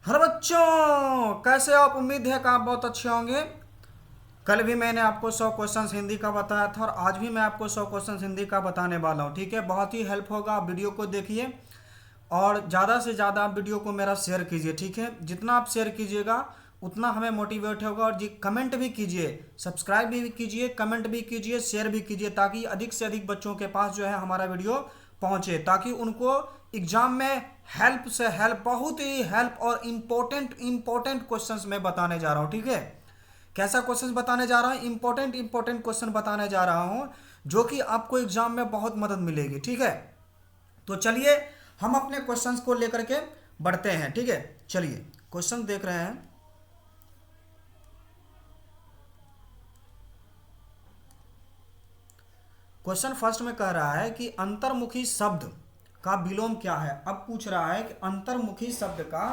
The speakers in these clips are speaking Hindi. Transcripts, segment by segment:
हेलो बच्चों, कैसे हो आप? उम्मीद है कि आप बहुत अच्छे होंगे। कल भी मैंने आपको 100 क्वेश्चंस हिंदी का बताया था और आज भी मैं आपको 100 क्वेश्चंस हिंदी का बताने वाला हूँ। ठीक है, बहुत ही हेल्प होगा। आप वीडियो को देखिए और ज़्यादा से ज़्यादा आप वीडियो को मेरा शेयर कीजिए। ठीक है, जितना आप शेयर कीजिएगा उतना हमें मोटिवेट होगा। और जी कमेंट भी कीजिए, सब्सक्राइब भी कीजिए, कमेंट भी कीजिए, शेयर भी कीजिए, ताकि अधिक से अधिक बच्चों के पास जो है हमारा वीडियो पहुंचे, ताकि उनको एग्जाम में हेल्प से हेल्प, बहुत ही हेल्प और इम्पोर्टेंट क्वेश्चंस मैं बताने जा रहा हूँ। ठीक है, कैसा क्वेश्चंस बताने जा रहा हूँ? इंपॉर्टेंट क्वेश्चन बताने जा रहा हूँ जो कि आपको एग्जाम में बहुत मदद मिलेगी। ठीक है, तो चलिए हम अपने क्वेश्चंस को लेकर के बढ़ते हैं। ठीक है, चलिए क्वेश्चन देख रहे हैं। क्वेश्चन फर्स्ट में कह रहा है कि अंतर्मुखी शब्द का विलोम क्या है। अब पूछ रहा है कि अंतर्मुखी शब्द का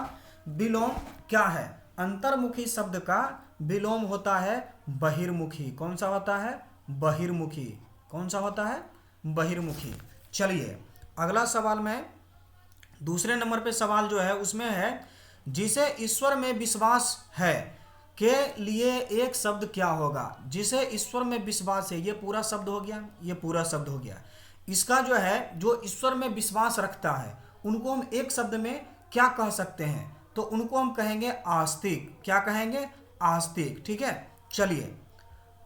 विलोम क्या है। अंतर्मुखी शब्द का विलोम होता है बहिर्मुखी। कौन सा होता है? बहिर्मुखी। कौन सा होता है? बहिर्मुखी। चलिए अगला सवाल में, दूसरे नंबर पे सवाल जो है उसमें है, जिसे ईश्वर में विश्वास है के लिए एक शब्द क्या होगा। जिसे ईश्वर में विश्वास है, ये पूरा शब्द हो गया, ये पूरा शब्द हो गया। इसका जो है, जो ईश्वर में विश्वास रखता है उनको हम एक शब्द में क्या कह सकते हैं? तो उनको हम कहेंगे आस्तिक। क्या कहेंगे? आस्तिक। ठीक है, चलिए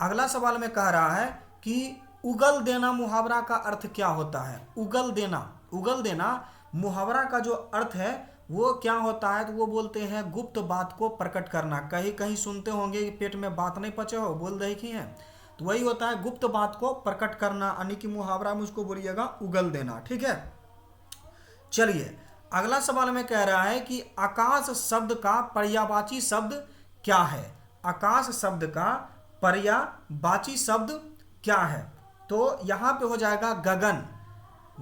अगला सवाल में कह रहा है कि उगल देना मुहावरा का अर्थ क्या होता है। उगल देना, उगल देना मुहावरा का जो अर्थ है वो क्या होता है? तो वो बोलते हैं गुप्त बात को प्रकट करना। कहीं कहीं सुनते होंगे कि पेट में बात नहीं पचे हो, बोल रही की है, तो वही होता है गुप्त बात को प्रकट करना, यानी कि मुहावरा में उसको बोलिएगा उगल देना। ठीक है, चलिए अगला सवाल में कह रहा है कि आकाश शब्द का पर्यायवाची शब्द क्या है। आकाश शब्द का पर्यायवाची शब्द क्या है? तो यहाँ पे हो जाएगा गगन।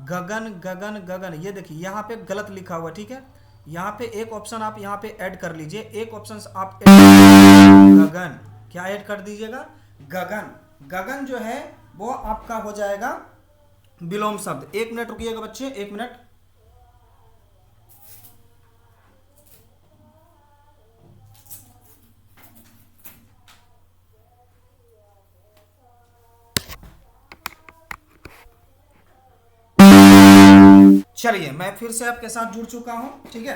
गगन गगन गगन, ये देखिए यहाँ पे गलत लिखा हुआ। ठीक है, यहाँ पे एक ऑप्शन आप यहाँ पे ऐड कर लीजिए। एक ऑप्शन आप गगन, क्या ऐड कर दीजिएगा? गगन। गगन जो है वो आपका हो जाएगा विलोम शब्द। एक मिनट रुकिएगा बच्चे, एक मिनट। चलिए मैं फिर से आपके साथ जुड़ चुका हूं। ठीक है,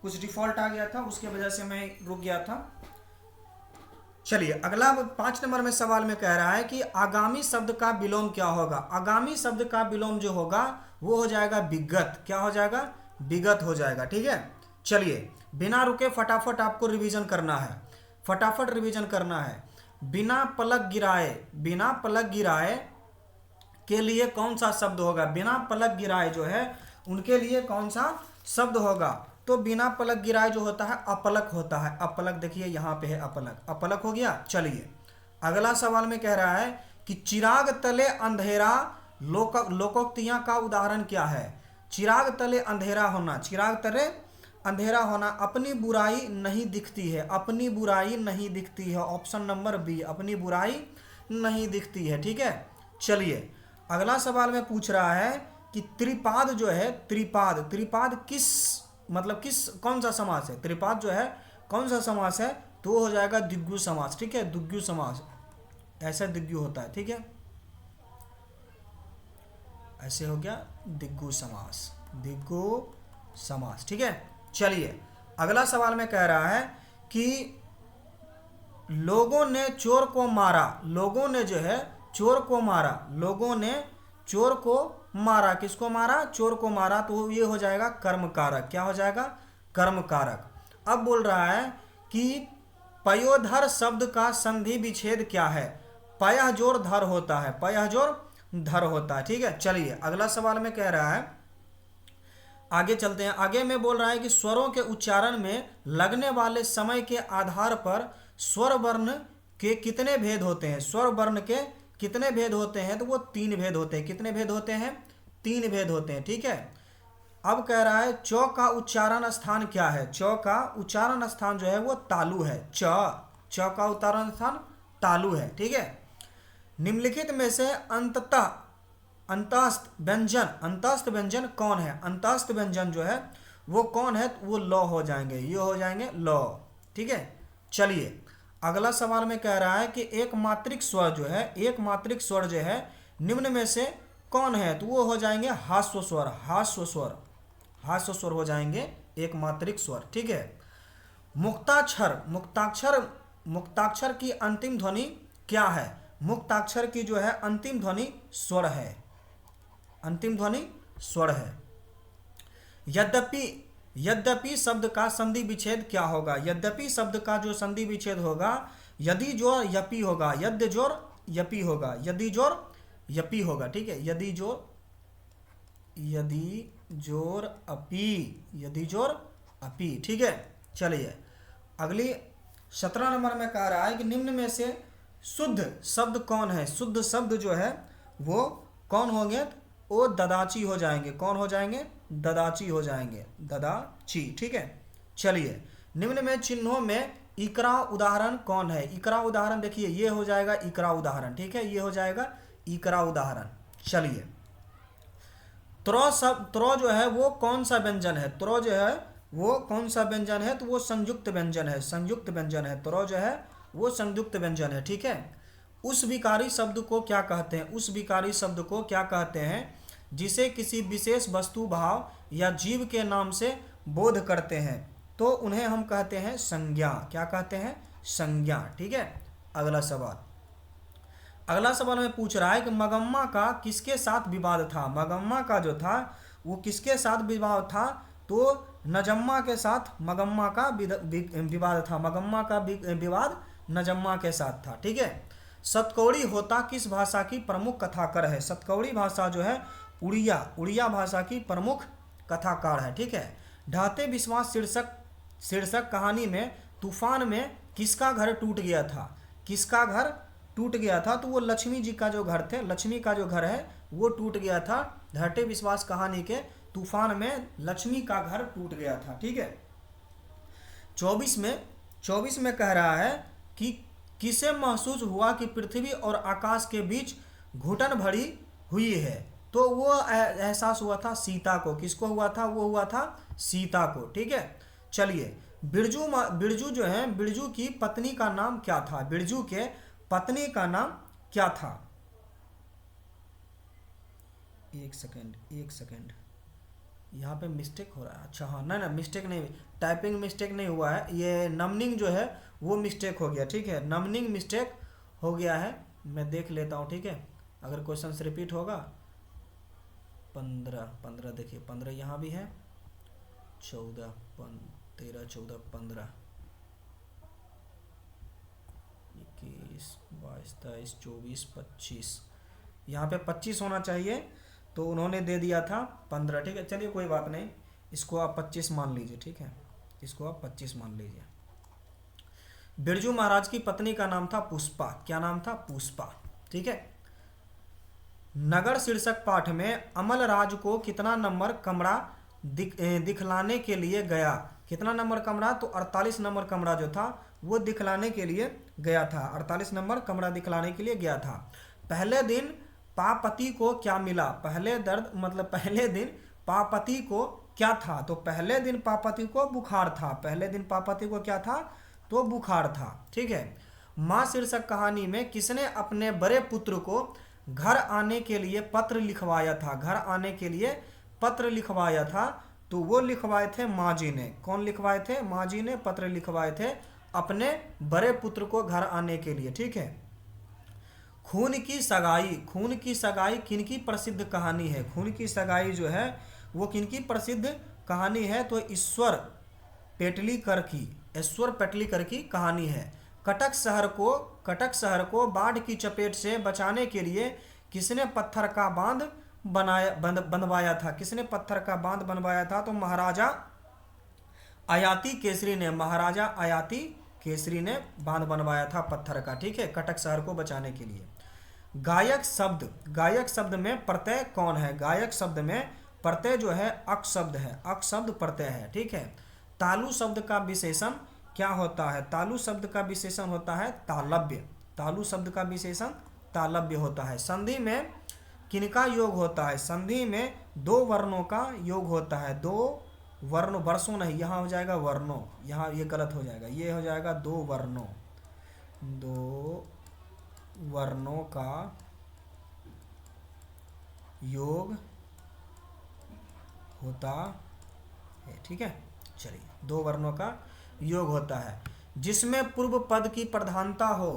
कुछ डिफॉल्ट आ गया था, उसके वजह से मैं रुक गया था। चलिए अगला 5 नंबर में सवाल में कह रहा है कि आगामी शब्द का विलोम क्या होगा। आगामी शब्द का विलोम जो होगा वो हो जाएगा विगत। क्या हो जाएगा? विगत हो जाएगा। ठीक है, चलिए बिना रुके फटाफट आपको रिवीजन करना है, फटाफट रिवीजन करना है। बिना पलक गिराए, बिना पलक गिराए के लिए कौन सा शब्द होगा? बिना पलक गिराए जो है उनके लिए कौन सा शब्द होगा? तो बिना पलक गिराए जो होता है अपलक होता है। अपलक देखिए यहाँ पे है अपलक, अपलक हो गया। चलिए अगला सवाल में कह रहा है कि चिराग तले अंधेरा, लोकोक्तियां का उदाहरण क्या है। चिराग तले अंधेरा होना, चिराग तले अंधेरा होना, अपनी बुराई नहीं दिखती है, अपनी बुराई नहीं दिखती है। ऑप्शन नंबर बी, अपनी बुराई नहीं दिखती है। ठीक है, चलिए अगला सवाल में पूछ रहा है कि त्रिपाद जो है, त्रिपाद, त्रिपाद किस मतलब किस कौन सा समास है? त्रिपाद जो है कौन सा समास है? तो हो जाएगा दिग्गु समास। ठीक है, दिग्गु समास, ऐसा दिग्गु होता है। ठीक है, ऐसे हो गया दिग्गु समास, दिग्गु समास। ठीक है, चलिए अगला सवाल में कह रहा है कि लोगों ने चोर को मारा, लोगों ने जो है चोर को मारा, लोगों ने चोर को मारा। किसको मारा? चोर को मारा। तो ये हो जाएगा कर्म कारक। क्या हो जाएगा? कर्म कारक। अब बोल रहा है कि पयोधर शब्द का संधि विच्छेद क्या है। पयः जोर धर होता है, पयः जोर धर होता है। ठीक है, चलिए अगला सवाल में कह रहा है, आगे चलते हैं। आगे में बोल रहा है कि स्वरों के उच्चारण में लगने वाले समय के आधार पर स्वर वर्ण के कितने भेद होते हैं। स्वर वर्ण के कितने भेद होते हैं? तो वो 3 भेद होते हैं। कितने भेद होते हैं? 3 भेद होते हैं। ठीक है, अब कह रहा है चौ का उच्चारण स्थान क्या है। चौ का उच्चारण स्थान जो है वो तालु है। चौ का उच्चारण स्थान तालु है। ठीक है, निम्नलिखित में से अंततः अंतस्थ व्यंजन, अंतस्थ व्यंजन कौन है? अंतस्थ व्यंजन जो है वो कौन है, वो लौ हो जाएंगे, ये हो जाएंगे लौ। ठीक है, चलिए अगला सवाल में कह रहा है कि एक मात्रिक स्वर जो है, एक मात्रिक स्वर जो है निम्न में से कौन है, तो वो हो जाएंगे हास्य स्वर, हास्य स्वर, हास्य स्वर हो जाएंगे एक मात्रिक स्वर। ठीक है, मुक्ताक्षर, मुक्ताक्षर, मुक्ताक्षर की अंतिम ध्वनि क्या है, मुक्ताक्षर की जो है अंतिम ध्वनि स्वर है, अंतिम ध्वनि स्वर है। यद्यपि, यद्यपि शब्द का संधि विच्छेद क्या होगा, यद्यपि शब्द का जो संधि विच्छेद होगा यदि जोर यपी होगा, यद्य जोर यपी होगा, यदि जोर यपी होगा। ठीक है, यदि जोर, यदि जोर अपी, यदि जोर अपी। ठीक है, चलिए अगली 17 नंबर में कह रहा है कि निम्न में से शुद्ध शब्द कौन है, शुद्ध शब्द जो है वो कौन होंगे, वो ददाची हो जाएंगे, कौन हो जाएंगे, ददाची हो जाएंगे, ददाची। ठीक है, चलिए निम्न में चिन्हों में इकरा उदाहरण कौन है, इकरा उदाहरण देखिए ये हो जाएगा इकरा उदाहरण। ठीक है, ये हो जाएगा इकरा उदाहरण। चलिए त्रो, सब त्रो जो है वो कौन सा व्यंजन है, त्रो जो है वो कौन सा व्यंजन है, तो वो संयुक्त व्यंजन है, संयुक्त व्यंजन है, त्रो जो है वो संयुक्त व्यंजन है। ठीक है, उस विकारी शब्द को क्या कहते हैं, उस विकारी शब्द को क्या कहते हैं, जिसे किसी विशेष वस्तु भाव या जीव के नाम से बोध करते हैं, तो उन्हें हम कहते हैं संज्ञा, क्या कहते हैं, संज्ञा। ठीक है, अगला सवाल, अगला सवाल में पूछ रहा है कि मगम्मा का किसके साथ विवाद था, मगम्मा का जो था वो किसके साथ विवाद था, तो नजम्मा के साथ मगम्मा का विवाद था, मगम्मा का विवाद नजम्मा के साथ था। ठीक है, सतकौड़ी होता किस भाषा की प्रमुख कथाकार है, सतकौड़ी भाषा जो है उड़िया, उड़िया भाषा की प्रमुख कथाकार है। ठीक है, ढाते विश्वास शीर्षक, शीर्षक कहानी में तूफान में किसका घर टूट गया था, किसका घर टूट गया था, तो वो लक्ष्मी जी का जो घर थे, लक्ष्मी का जो घर है वो टूट गया था। ढाटे विश्वास कहानी के तूफान में लक्ष्मी का घर टूट गया था। ठीक है, 24 में कह रहा है कि किसे महसूस हुआ कि पृथ्वी और आकाश के बीच घुटन भरी हुई है, तो वो एहसास हुआ था सीता को, किसको हुआ था, वो हुआ था सीता को। ठीक है, चलिए बिरजू, बिरजू जो है बिरजू की पत्नी का नाम क्या था, बिरजू के पत्नी का नाम क्या था, एक सेकेंड, एक सेकेंड, यहाँ पे मिस्टेक हो रहा है। अच्छा हाँ, ना मिस्टेक नहीं, टाइपिंग मिस्टेक नहीं हुआ है, ये नमनिंग जो है वो मिस्टेक हो गया। ठीक है, नमनिंग मिस्टेक हो गया है, मैं देख लेता हूँ। ठीक है, अगर क्वेश्चन से रिपीट होगा 15 देखिए 15 यहाँ भी है, 14 13 14 15 21 22 23 24 25, यहाँ पे 25 होना चाहिए, तो उन्होंने दे दिया था 15। ठीक है, चलिए कोई बात नहीं, इसको आप 25 मान लीजिए। ठीक है, इसको आप 25 मान लीजिए। बिरजू महाराज की पत्नी का नाम था पुष्पा, क्या नाम था, पुष्पा। ठीक है, नगर शीर्षक पाठ में अमल राज को कितना नंबर कमरा दिखलाने के लिए गया, कितना नंबर कमरा, तो 48 नंबर कमरा जो था वो दिखलाने के लिए गया था, 48 नंबर कमरा दिखलाने के लिए गया था। पहले दिन पापति को क्या मिला, पहले दर्द मतलब पहले दिन पापति को क्या था, तो पहले दिन पापति को बुखार था, पहले दिन पापति को क्या था, तो बुखार था। ठीक है, माँ शीर्षक कहानी में किसने अपने बड़े पुत्र को घर आने के लिए पत्र लिखवाया था, घर आने के लिए पत्र लिखवाया था, तो वो लिखवाए थे माँ जी ने, कौन लिखवाए थे, माँ जी ने पत्र लिखवाए थे अपने बड़े पुत्र को घर आने के लिए। ठीक है, खून की सगाई, खून की सगाई किनकी प्रसिद्ध कहानी है, खून की सगाई जो है वो किनकी प्रसिद्ध कहानी है, तो ईश्वर पेटलीकर की, ईश्वर पेटलीकर की कहानी है। कटक शहर को बाढ़ की चपेट से बचाने के लिए किसने पत्थर का बांध बनवाया था, किसने पत्थर का बांध बनवाया था, तो महाराजा आयाती केसरी ने, महाराजा आयाती केसरी ने बांध बनवाया था पत्थर का। ठीक है, कटक शहर को बचाने के लिए। गायक शब्द, गायक शब्द में प्रत्यय कौन है, गायक शब्द में प्रत्यय जो है अक शब्द है, अक शब्द प्रत्यय है। ठीक है, तालु शब्द का विशेषण क्या होता है, तालु शब्द का विशेषण होता है तालव्य, तालु शब्द का विशेषण तालव्य होता है। संधि में किनका योग होता है, संधि में दो वर्णों का योग होता है, दो वर्णों, वर्षों नहीं, यहाँ हो जाएगा वर्णों, यहाँ ये गलत हो जाएगा, ये हो जाएगा दो वर्णों, दो वर्णों का योग होता है। ठीक है, चलिए, दो वर्णों का योग होता है जिसमें पूर्व पद की प्रधानता हो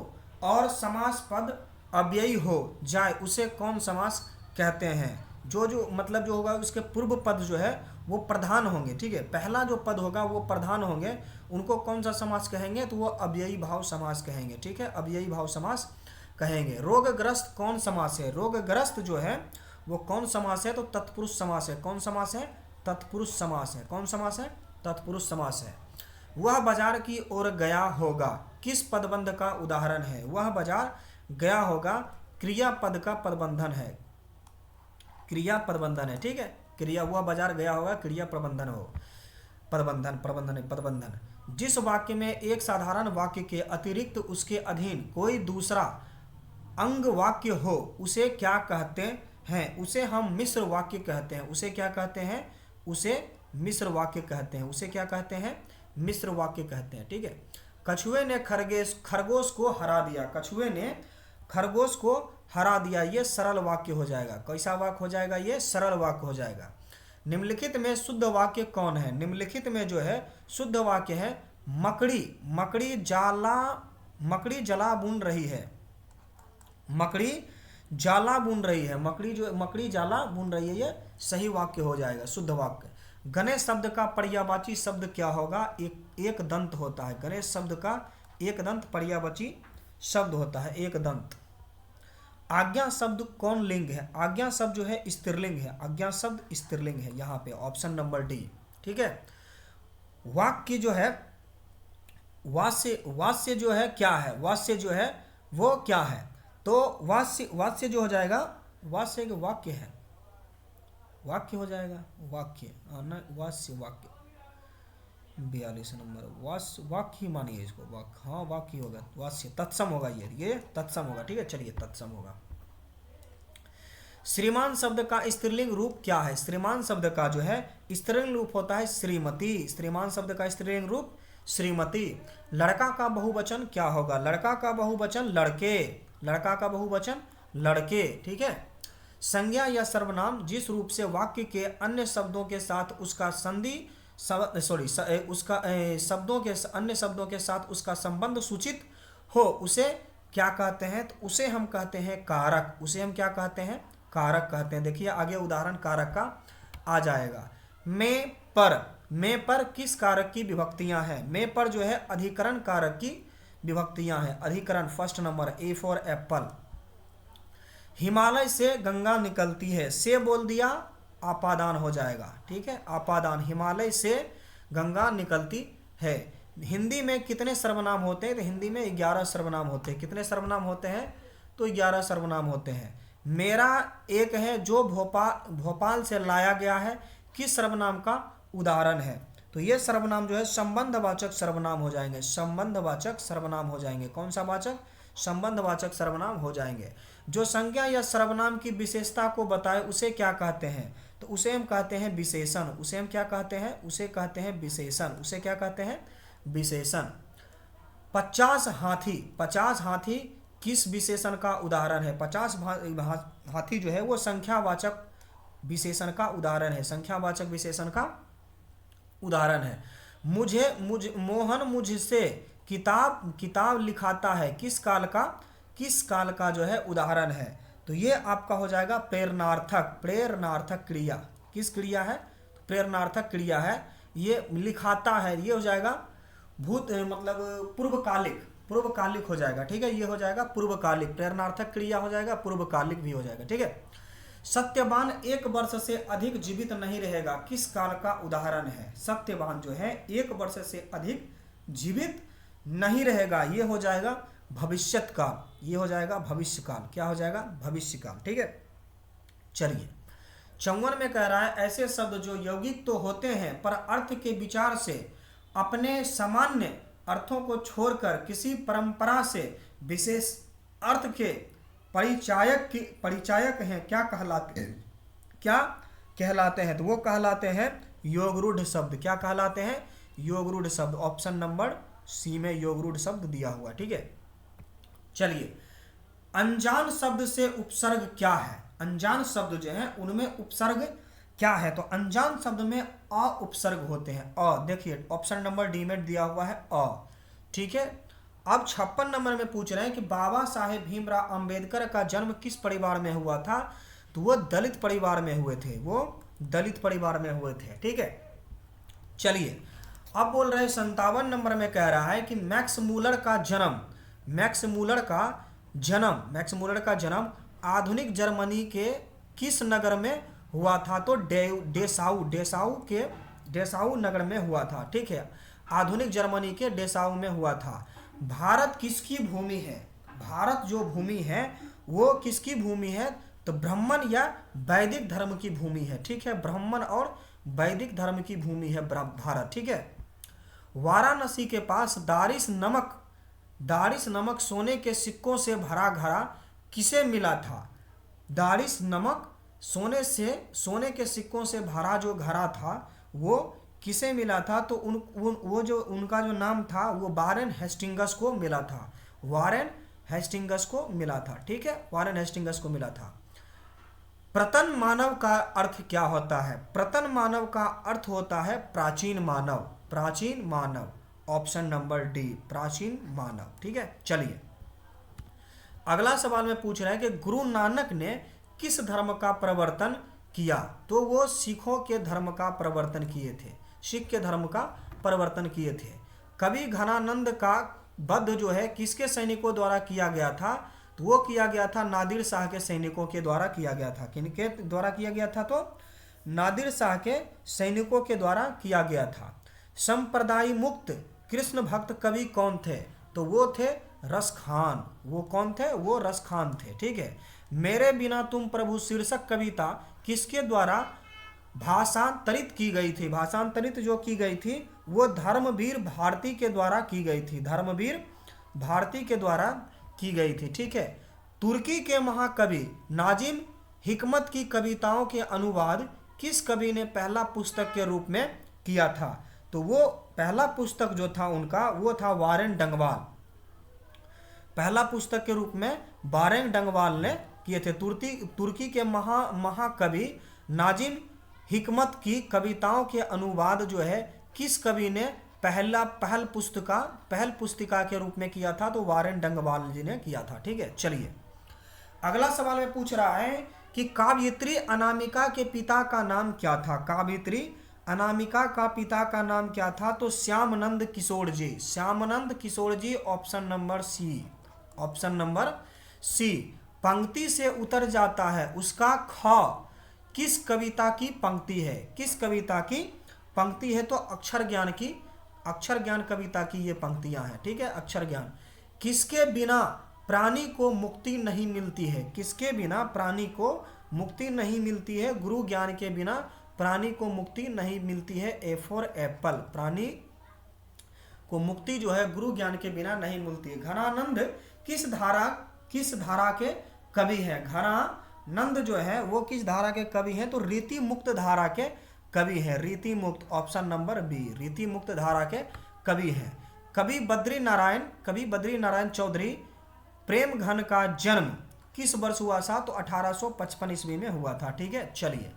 और समास पद अव्ययी हो जाए उसे कौन समास कहते हैं। जो मतलब जो होगा उसके पूर्व पद जो है वो प्रधान होंगे। ठीक है, पहला जो पद होगा वो प्रधान होंगे, उनको कौन सा समास कहेंगे, तो वो अव्ययी भाव समास कहेंगे। ठीक है, अव्ययी भाव समास कहेंगे। रोगग्रस्त कौन समास है, रोगग्रस्त जो है वो कौन समास है, तो तत्पुरुष समास है। कौन समास है, तत्पुरुष समास है। कौन समास है, तत्पुरुष समास है। वह बाजार की ओर गया होगा किस पदबंध का उदाहरण है, वह बाजार गया होगा क्रियापद का पदबंधन है, क्रिया पदबंधन है। ठीक है, क्रिया, वह बाजार गया होगा क्रिया प्रबंधन हो, पदबंधन, प्रबंधन, पदबंधन। जिस वाक्य में एक साधारण वाक्य के अतिरिक्त उसके अधीन कोई दूसरा अंग वाक्य हो उसे क्या कहते हैं, उसे हम मिश्र वाक्य कहते हैं। उसे क्या कहते हैं, उसे मिश्र वाक्य कहते हैं। उसे क्या कहते हैं, मिश्र वाक्य कहते हैं। ठीक है, कछुए ने खरगोश को हरा दिया, कछुए ने खरगोश को हरा दिया, ये सरल वाक्य हो जाएगा। कैसा वाक्य हो जाएगा, ये सरल वाक्य हो जाएगा। निम्नलिखित में शुद्ध वाक्य कौन है, निम्नलिखित में जो है शुद्ध वाक्य है मकड़ी जला बुन रही है, मकड़ी जाला बुन रही है, मकड़ी जाला बुन रही है, ये सही वाक्य हो जाएगा, शुद्ध वाक्य। गणेश शब्द का पर्यायवाची शब्द क्या होगा, एक दंत होता है। गणेश शब्द का एक दंत पर्यायवाची शब्द होता है, एक दंत। आज्ञा शब्द कौन लिंग है, आज्ञा शब्द जो है स्त्रीलिंग है, आज्ञा शब्द स्त्रीलिंग है यहाँ पे, ऑप्शन नंबर डी। ठीक है, वाक्य जो है वास्य जो है क्या है, वास्य जो है वो क्या है, तो वास्य जो हो जाएगा, वास्य एक वाक्य है, वाक्य हो जाएगा, वाक्य ना, वास्य वाक्य 42 नंबर, वाक्य ही मानिए इसको, वाक्य, हाँ वाक्य होगा, वास्य तत्सम होगा, ये तत्सम होगा। ठीक है, चलिए तत्सम होगा। श्रीमान शब्द का स्त्रीलिंग रूप क्या है, श्रीमान शब्द का जो है स्त्रीलिंग रूप होता है श्रीमती, श्रीमान शब्द का स्त्रीलिंग रूप श्रीमती। लड़का का बहुवचन क्या होगा, लड़का का बहुवचन लड़के, लड़का का बहुवचन लड़के। ठीक है, संज्ञा या सर्वनाम जिस रूप से वाक्य के अन्य शब्दों के साथ उसका संधि उसका शब्दों के अन्य शब्दों के साथ उसका संबंध सूचित हो उसे क्या कहते हैं, तो उसे हम कहते हैं कारक, उसे हम क्या कहते हैं, कारक कहते हैं। देखिए आगे उदाहरण कारक का आ जाएगा। में पर किस कारक की विभक्तियां हैं, में पर जो है अधिकरण कारक की विभक्तियां हैं, अधिकरण first number, A for Apple. Himalaya से गंगा निकलती है, से बोल दिया आपादान हो जाएगा। ठीक है, आपादान, हिमालय से गंगा निकलती है। हिंदी में कितने सर्वनाम होते हैं, तो हिंदी में 11 सर्वनाम होते हैं। कितने सर्वनाम होते हैं, तो 11 सर्वनाम होते हैं। मेरा एक है जो भोपाल से लाया गया है, किस सर्वनाम का उदाहरण है, तो ये सर्वनाम जो है संबंधवाचक सर्वनाम हो जाएंगे, संबंधवाचक सर्वनाम हो जाएंगे। कौन सा वाचक, संबंधवाचक सर्वनाम हो जाएंगे। जो संज्ञा या सर्वनाम की विशेषता को बताए उसे क्या कहते हैं, तो उसे हम कहते हैं विशेषण, उसे हम क्या कहते हैं, उसे कहते हैं विशेषण, उसे क्या कहते हैं, विशेषण। 50 हाथी किस विशेषण का उदाहरण है, 50 हाथी जो है वो संख्यावाचक विशेषण का उदाहरण है, संख्यावाचक विशेषण का उदाहरण है। मोहन मुझसे किताब लिखाता है, किस काल का जो है उदाहरण है, तो ये आपका हो जाएगा प्रेरणार्थक क्रिया। किस क्रिया है, प्रेरणार्थक क्रिया है। ये लिखाता है, ये हो जाएगा मतलब पूर्वकालिक हो जाएगा। ठीक है, ये हो जाएगा पूर्वकालिक, प्रेरणार्थक क्रिया हो जाएगा, पूर्वकालिक भी हो जाएगा। ठीक है, सत्यवान 1 वर्ष से अधिक जीवित नहीं रहेगा, किस काल का उदाहरण है, सत्यवान जो है 1 वर्ष से अधिक जीवित नहीं रहेगा, ये हो जाएगा भविष्यत काल, ये हो जाएगा भविष्य काल। क्या हो जाएगा, भविष्य काल। ठीक है, चलिए 54 में कह रहा है ऐसे शब्द जो यौगिक तो होते हैं पर अर्थ के विचार से अपने सामान्य अर्थों को छोड़कर किसी परंपरा से विशेष अर्थ के परिचायक हैं, क्या कहलाते हैं, तो वो कहलाते हैं योगरूढ़ शब्द क्या कहलाते हैं? योगरूढ़ शब्द। ऑप्शन नंबर सी में योगरूढ़ शब्द दिया हुआ। ठीक है, चलिए अनजान शब्द से उपसर्ग क्या है? अनजान शब्द जो है उनमें उपसर्ग क्या है? तो अनजान शब्द में अ उपसर्ग होते हैं। अ, देखिए ऑप्शन नंबर डी में दिया हुआ है अ। ठीक है, अब 56 नंबर में पूछ रहे हैं कि बाबा साहेब भीमराव अंबेडकर का जन्म किस परिवार में हुआ था? तो वो दलित परिवार में हुए थे, वो दलित परिवार में हुए थे। ठीक है, चलिए अब बोल रहे हैं 57 नंबर में कह रहा है कि मैक्स मूलर का जन्म आधुनिक जर्मनी के किस नगर में हुआ था? तो डेसाउ नगर में हुआ था। ठीक है, आधुनिक जर्मनी के डेसाउ में हुआ था। भारत किसकी भूमि है? भारत जो भूमि है वो किसकी भूमि है? तो ब्राह्मण या वैदिक धर्म की भूमि है। ठीक है, ब्राह्मण और वैदिक धर्म की भूमि है भारत। ठीक है, वाराणसी के पास दारिस नमक सोने के सिक्कों से भरा घड़ा किसे मिला था? दारिस नमक सोने के सिक्कों से भरा जो घड़ा था वो किसे मिला था? तो वो जो उनका जो नाम था वो वारेन हेस्टिंगस को मिला था। वारेन हेस्टिंगस को मिला था। ठीक है, वारेन हेस्टिंगस को मिला था। प्रतन मानव का अर्थ क्या होता है? प्रतन मानव का अर्थ होता है प्राचीन मानव। प्राचीन मानव, ऑप्शन नंबर डी, प्राचीन मानव। ठीक है, चलिए अगला सवाल में पूछ रहे हैं कि गुरु नानक ने किस धर्म का प्रवर्तन किया? तो वो सिखों के धर्म का प्रवर्तन किए थे। सिख के धर्म का प्रवर्तन किए थे। कवि घनानंद का वध जो है किसके सैनिकों द्वारा किया गया था? तो वो किया गया था नादिर शाह के सैनिकों के द्वारा किया गया था। किनके द्वारा किया गया था? तो नादिर शाह के सैनिकों के द्वारा किया गया था। संप्रदाय मुक्त कृष्ण भक्त कवि कौन थे? तो वो थे रसखान। वो कौन थे? वो रसखान थे। ठीक है, मेरे बिना तुम प्रभु शीर्षक कविता किसके द्वारा भाषांतरित की गई थी? भाषांतरित जो की गई थी वो धर्मवीर भारती के द्वारा की गई थी। धर्मवीर भारती के द्वारा की गई थी। ठीक है, तुर्की के महाकवि नाजिम हिकमत की कविताओं के अनुवाद किस कवि ने पहला पुस्तक के रूप में किया था? तो वो पहला पुस्तक जो था उनका वो था वारेन डंगवाल। पहला पुस्तक के रूप में वारेन डंगवाल ने किए थे। तुर्की के महाकवि नाजिम हिकमत की कविताओं के अनुवाद जो है किस कवि ने पहल पुस्तिका के रूप में किया था? तो वारेन डंगवाल जी ने किया था। ठीक है, चलिए अगला सवाल में पूछ रहा है कि काव्यत्री अनामिका के पिता का नाम क्या था? काव्यत्री अनामिका का पिता का नाम क्या था? तो Shyamanand Kishore ji. Shyamanand Kishore ji, option number C. Option number C. पंक्ति से उतर जाता है उसका ख किस कविता की पंक्ति है? किस कविता की पंक्ति है? तो अक्षर ज्ञान कविता की ये पंक्तियां हैं। ठीक है, अक्षर ज्ञान। किसके बिना प्राणी को मुक्ति नहीं मिलती है? किसके बिना प्राणी को मुक्ति नहीं मिलती है? गुरु ज्ञान के बिना प्राणी को मुक्ति नहीं मिलती है। A for Apple. प्राणी को मुक्ति जो है गुरु ज्ञान के बिना नहीं मिलती है। घनानंद किस धारा के कवि हैं? घनानंद जो है वो किस धारा के कवि हैं? तो रीति मुक्त धारा के कवि हैं। रीति मुक्त, ऑप्शन नंबर बी, रीति मुक्त धारा के कवि हैं। कवि बद्री नारायण चौधरी प्रेम घन का जन्म किस वर्ष हुआ था? तो 1855 ईस्वी में हुआ था। ठीक है, चलिए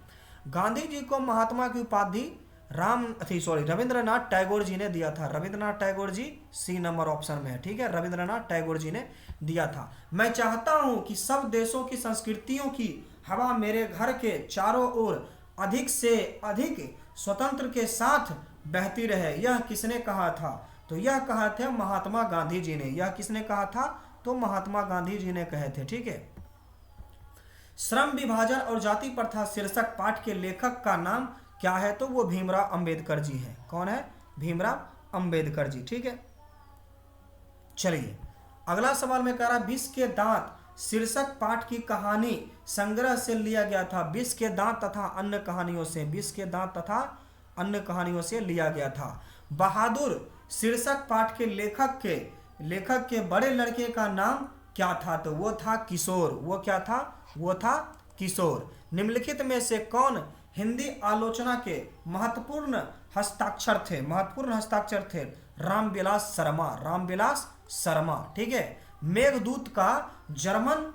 गांधी जी को महात्मा की उपाधि रविंद्रनाथ टैगोर जी ने दिया था। रविंद्रनाथ टैगोर जी, सी नंबर ऑप्शन में है। ठीक है, रविंद्रनाथ टैगोर जी ने दिया था। मैं चाहता हूं कि सब देशों की संस्कृतियों की हवा मेरे घर के चारों ओर अधिक से अधिक स्वतंत्र के साथ बहती रहे। यह किसने कहा था? तो यह कहा था महात्मा गांधी जी ने। यह किसने कहा था? तो महात्मा गांधी जी ने कहे थे। ठीक है, श्रम विभाजन और जाति प्रथा शीर्षक पाठ के लेखक का नाम क्या है? तो वो भीमराव अंबेडकर जी हैं। कौन है? भीमराव अंबेडकर जी। ठीक है, चलिए अगला सवाल में कह रहा विष के दांत शीर्षक पाठ की कहानी संग्रह से लिया गया था। विष के दांत तथा अन्य कहानियों से। विष के दांत तथा अन्य कहानियों से लिया गया था। बहादुर शीर्षक पाठ के लेखक के बड़े लड़के का नाम क्या था? तो वो था किशोर। वो क्या था? वो था किशोर। निम्नलिखित में से कौन हिंदी आलोचना के महत्वपूर्ण हस्ताक्षर थे रामविलास शर्मा। ठीक है। मेघदूत का जर्मन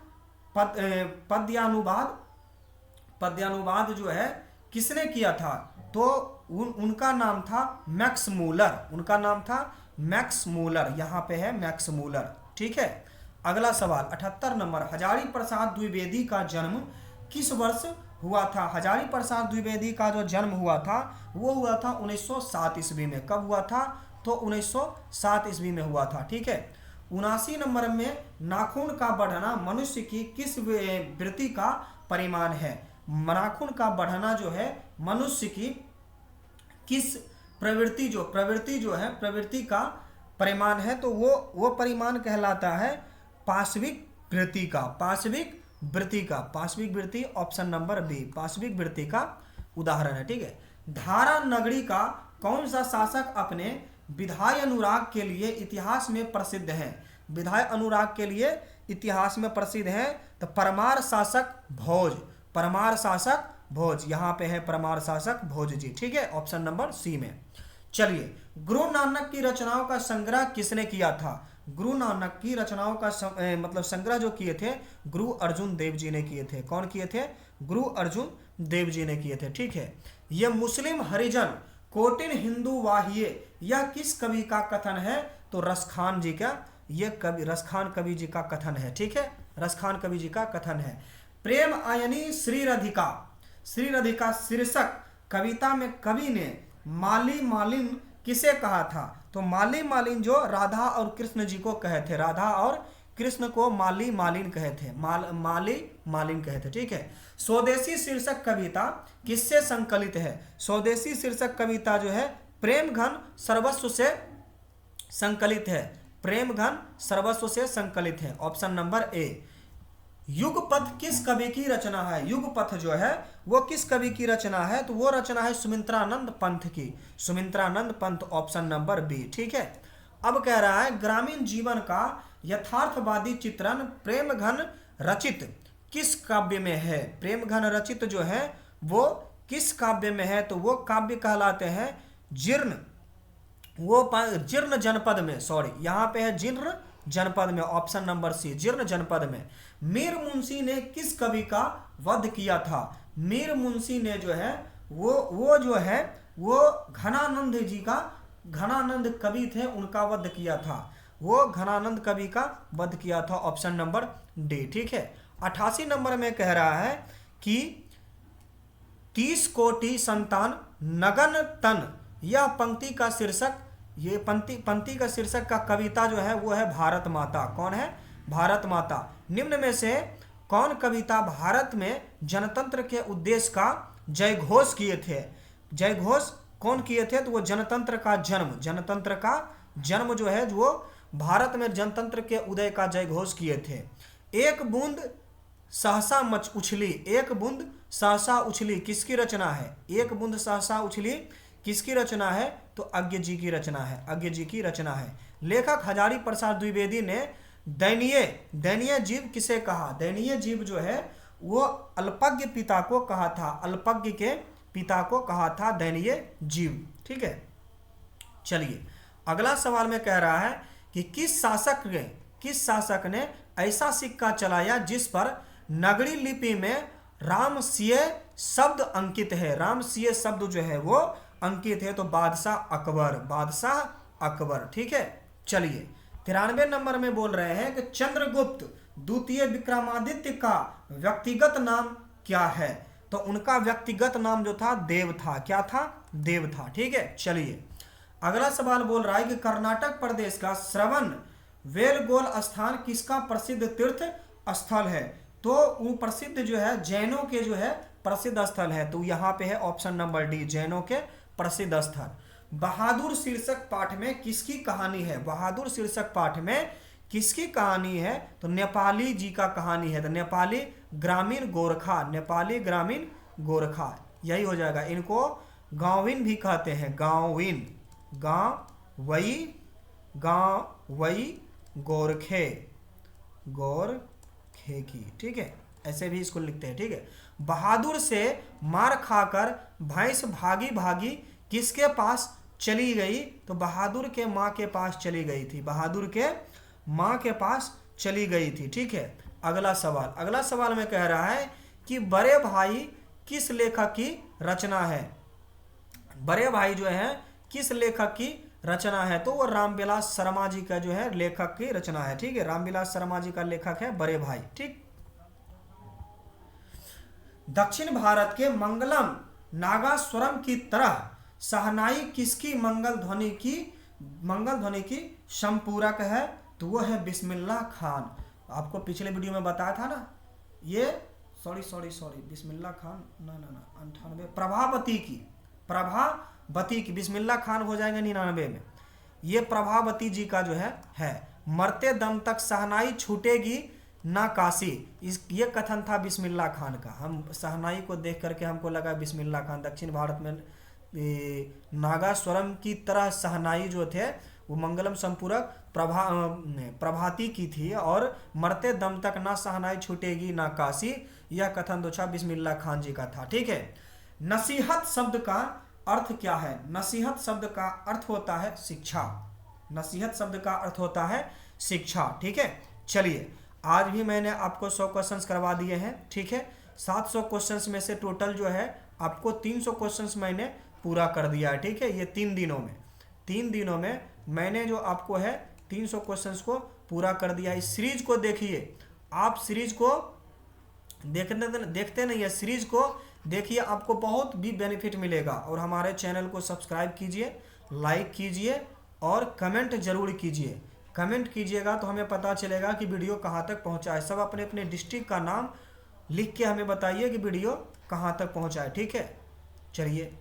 पद्यानुवाद जो है किसने किया था? तो उनका नाम था मैक्स मूलर। यहाँ पे है मैक्स मूलर। ठीक है। अगला सवाल 78 नंबर, हजारी प्रसाद द्विवेदी का जन्म किस वर्ष हुआ था? हजारी प्रसाद द्विवेदी का जो जन्म हुआ था वो हुआ था 1907 ईस्वी में। कब हुआ था? तो 1907 ईस्वी में हुआ था। ठीक है। 79 नंबर में, नाखून का बढ़ना मनुष्य की किस वृत्ति का परिमाण है? नाखून का बढ़ना जो है मनुष्य की किस प्रवृत्ति का परिमाण है? तो वो परिमाण कहलाता है पाशविक वृत्ति। ऑप्शन नंबर बी, पाशविक वृत्ति का उदाहरण है। ठीक है। धारा नगरी का कौन सा शासक अपने विधाय अनुराग के लिए इतिहास में प्रसिद्ध है? विधाय अनुराग के लिए इतिहास में प्रसिद्ध है तो परमार शासक भोज। यहाँ पे है परमार शासक भोज जी। ठीक है। ऑप्शन नंबर सी में। चलिए, गुरु नानक की रचनाओं का संग्रह किसने किया था? गुरु नानक की रचनाओं का संग्रह जो किए थे गुरु अर्जुन देव जी ने किए थे। कौन किए थे? गुरु अर्जुन देव जी ने किए थे। ठीक है। यह मुस्लिम हरिजन कोटिन हिंदू वाहिए, यह किस कवि का कथन है? तो रसखान जी का, यह कवि रसखान कवि जी का कथन है। ठीक है। रसखान कवि जी का कथन है। प्रेम आयनी श्रीरधिका शीर्षक कविता में कवि ने माली मालिन किसे कहा था? तो माली मालिन जो राधा और कृष्ण जी को कहे थे, राधा और कृष्ण को माली मालिन कहे थे, माली मालिन कहे थे। ठीक है। स्वदेशी शीर्षक कविता किससे संकलित है? स्वदेशी शीर्षक कविता जो है प्रेम घन सर्वस्व से संकलित है। Option number A. युगपथ किस कवि की रचना है? युगपथ जो है वो किस कवि की रचना है? तो वो रचना है Sumitranand Pant. Option number B. ठीक है। अब कह रहा है ग्रामीण जीवन का यथार्थवादी चित्रण प्रेम घन रचित किस काव्य में है? प्रेम घन रचित जो है वो किस काव्य में है? तो वो काव्य कहलाते हैं जीर्ण जनपद में। यहाँ पे है जीर्ण जनपद में। ऑप्शन नंबर सी, जीर्ण जनपद में। मीर मुंशी ने किस कवि का वध किया था? मीर मुंशी ने जो है वो घनानंद कवि थे, उनका वध किया था। वो घनानंद कवि का वध किया था। Option number D. ठीक है। 88 नंबर में कह रहा है कि 30 कोटि संतान नगन तन, यह पंक्ति का शीर्षक का कविता जो है वो है भारत माता। कौन है? भारत माता। निम्न में से कौन कविता भारत में जनतंत्र के उद्देश्य का जयघोष किए थे? जयघोष कौन किए थे? तो वो जनतंत्र का जन्म जो है वो भारत में जनतंत्र के उदय का जयघोष किए थे। एक बूंद सहसा उछली किसकी रचना है? एक बूंद सहसा उछली किसकी रचना है? तो अज्ञ जी की रचना है। लेखक हजारी प्रसाद द्विवेदी ने दयनीय जीव किसे कहा? दयनीय जीव जो है वो अल्पज्ञ पिता को कहा था, अल्पज्ञ के पिता को कहा था दयनीय जीव। ठीक है। चलिए, अगला सवाल में कह रहा है कि किस शासक ने ऐसा सिक्का चलाया जिस पर नगरी लिपि में रामसिंह शब्द अंकित है? रामसिंह शब्द जो है वो अंकित है। तो बादशाह अकबर। ठीक है। चलिए, 93 नंबर में बोल रहे हैं कि चंद्रगुप्त द्वितीय विक्रमादित्य का व्यक्तिगत नाम क्या है? तो उनका व्यक्तिगत नाम जो था देव था। क्या था? देव था। ठीक है। चलिए, अगला सवाल बोल रहा है कि कर्नाटक प्रदेश का श्रवण बेलगोल स्थान किसका प्रसिद्ध तीर्थ स्थल है? तो वो प्रसिद्ध जो है जैनों के जो है प्रसिद्ध स्थल है। तो यहाँ पे है ऑप्शन नंबर डी, जैनों के प्रसिद्ध स्थल। बहादुर शीर्षक पाठ में किसकी कहानी है? बहादुर शीर्षक पाठ में किसकी कहानी है? तो नेपाली जी का कहानी है। तो नेपाली ग्रामीण गोरखा यही हो जाएगा। इनको गांविन भी कहते हैं, गांवई गोरखे की। ठीक है। ऐसे भी इसको लिखते हैं। ठीक है। बहादुर से मार खाकर भैंस भागी भागी किसके पास चली गई? तो बहादुर के माँ के पास चली गई थी, बहादुर के माँ के पास चली गई थी। ठीक है, अगला सवाल में कह रहा है कि बड़े भाई किस लेखक की रचना है? बड़े भाई जो है किस लेखक की रचना है? तो वो रामविलास शर्मा जी का जो है लेखक की रचना है। ठीक है, रामविलास शर्मा जी का लेखक है बड़े भाई। ठीक, दक्षिण भारत के मंगलम नागास्वरम की तरह शहनाई किसकी मंगल ध्वनि की संपूरक है? तो वो है बिस्मिल्लाह खान। आपको पिछले वीडियो में बताया था ना, ये सॉरी बिस्मिल्लाह खान ना 98 प्रभावती की बिस्मिल्लाह खान हो जाएंगे 99 में। ये प्रभावती जी का जो है मरते दम तक शहनाई छूटेगी ना काशी, ये कथन था बिस्मिल्लाह खान का। हम शहनाई को देख करके हमको लगा बिस्मिल्लाह खान। दक्षिण भारत में नागास्वरम की तरह शहनाई जो थे वो मंगलम संपूरक प्रभाती की थी, और मरते दम तक ना शहनाई छूटेगी ना काशी, यह कथन दोछा बिस्मिल्लाह खान जी का था। ठीक है, नसीहत शब्द का अर्थ क्या है? नसीहत शब्द का अर्थ होता है शिक्षा। नसीहत शब्द का अर्थ होता है शिक्षा। ठीक है, चलिए आज भी मैंने आपको 100 क्वेश्चंस करवा दिए हैं। ठीक है, 700 क्वेश्चंस में से टोटल जो है आपको 300 क्वेश्चंस मैंने पूरा कर दिया है। ठीक है, ये 3 दिनों में मैंने जो आपको है 300 क्वेश्चंस को पूरा कर दिया है। इस सीरीज को देखिए, आप सीरीज को देखते नहीं है, सीरीज को देखिए, आपको बहुत भी बेनिफिट मिलेगा। और हमारे चैनल को सब्सक्राइब कीजिए, लाइक कीजिए और कमेंट जरूर कीजिए। कमेंट कीजिएगा तो हमें पता चलेगा कि वीडियो कहाँ तक पहुँचा है। सब अपने अपने डिस्ट्रिक्ट का नाम लिख के हमें बताइए कि वीडियो कहाँ तक पहुँचा है। ठीक है, चलिए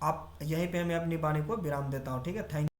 आप यहीं पे मैं अपनी वाणी को विराम देता हूँ। ठीक है, थैंक यू।